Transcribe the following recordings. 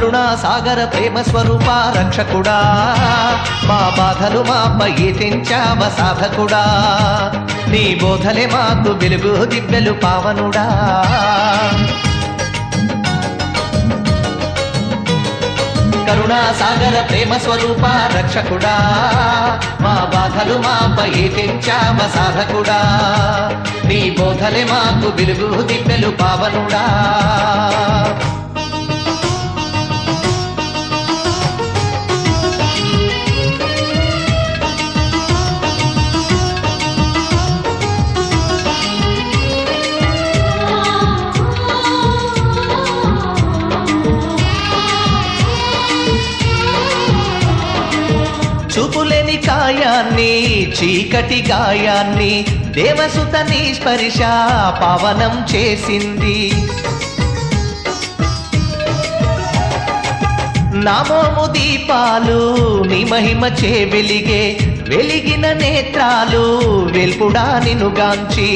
కరుణా సాగర ప్రేమ స్వరూప రక్షకుడా, మా బాధలు మాపై తెంచావ సాధకుడా, నీ బోధలే మాకు వెలుగు దివ్యలు పావనుడా. కరుణా సాగర ప్రేమ స్వరూప రక్షకుడా, మా బాధలు మాపై తెంచావ సాధకుడా, నీ బోధలే మాకు వెలుగు దివ్యలు పావనుడా. చూపులేని కాయాన్ని చీకటి గాయాన్ని దేవసుత నీ స్పర్శ పావనం చేసింది. నామోము దీపాలు నీ మహిమ చే వెలిగే, వెలిగిన నేత్రాలు వెల్పుడా నినుగాంచి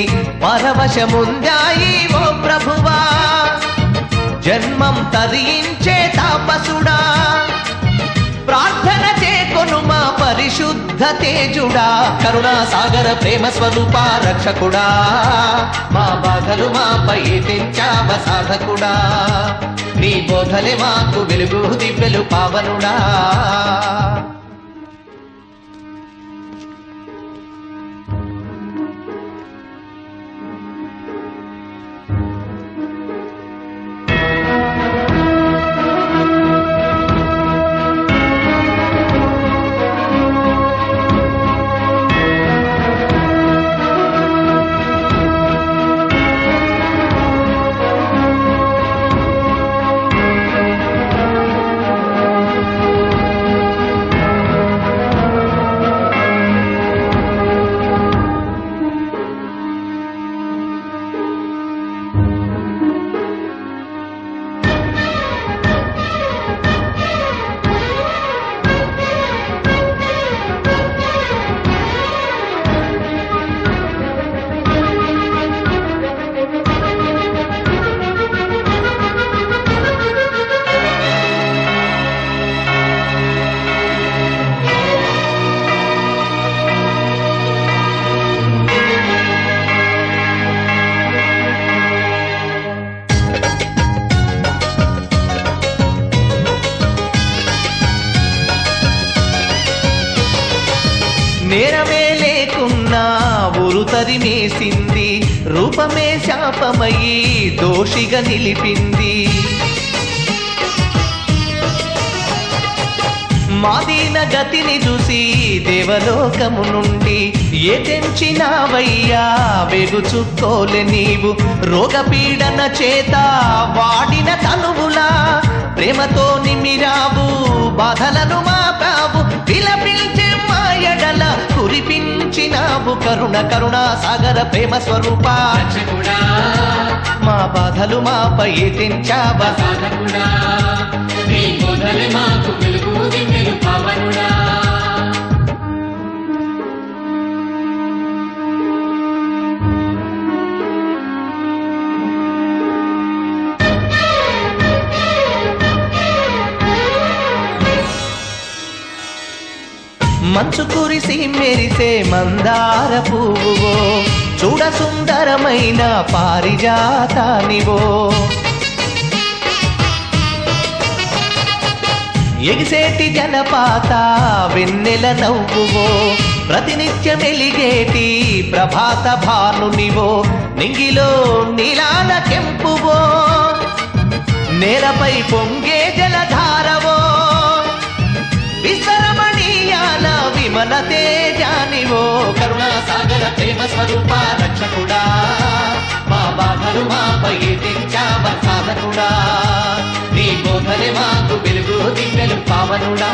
పరవశముందాయి ఓ ప్రభువా. జన్మం తరించే తాపసుడా, ప్రార్థన చేకొను మా పరిశుద్ధ తేజుడా. కరుణా సాగర ప్రేమ స్వరూప రక్షకుడా, మా బాధలు మాపై తెంచావ సాధకుడా, నీ బోధలే మాకు వెలుగు దివ్యలు పావనుడా. నేరమే లేకున్నా ఊరు తరిమేసింది, రూపమే శాపమయ్యి దోషిగా నిలిపింది. మాదీన గతిని చూసి దేవలోకము నుండి ఏ తెంచినావయ్యా వెగుచుకోలే నీవు. రోగపీడన చేత వాడిన తనువులా ప్రేమతో నిమిరావు, బాధలను మాపావు, విలపించే మాయడల కురిపించినావు. కరుణ కరుణా సాగర ప్రేమ స్వరూప రక్షకుడా, మా బాధలు మాపై తెంచావ సాధకుడా, నీ బోధలే మాకు వెలుగు దివ్యలు పావనుడా. మంచు కురిసి మెరిసే మందార పువ్వువో, చూడ సుందరమైన పారిజాతానివో, ఎగిసేటి జలపాత వెన్నెల నవ్వువో, ప్రతినిత్యం వెలిగేటి ప్రభాత భానునివో, నింగిలో నీలాల కెంపువో, నేలపై పొంగే జలధారవో, విశ్వరమణీయాల విమల తేజానివో. కరుణా సాగర ప్రేమ స్వరూప రక్షకుడా, మా బాధలు మాపై తెంచావ సాధకుడా, నీ బోధలే మాకు వెలుగు దివ్యలు పావనుడా.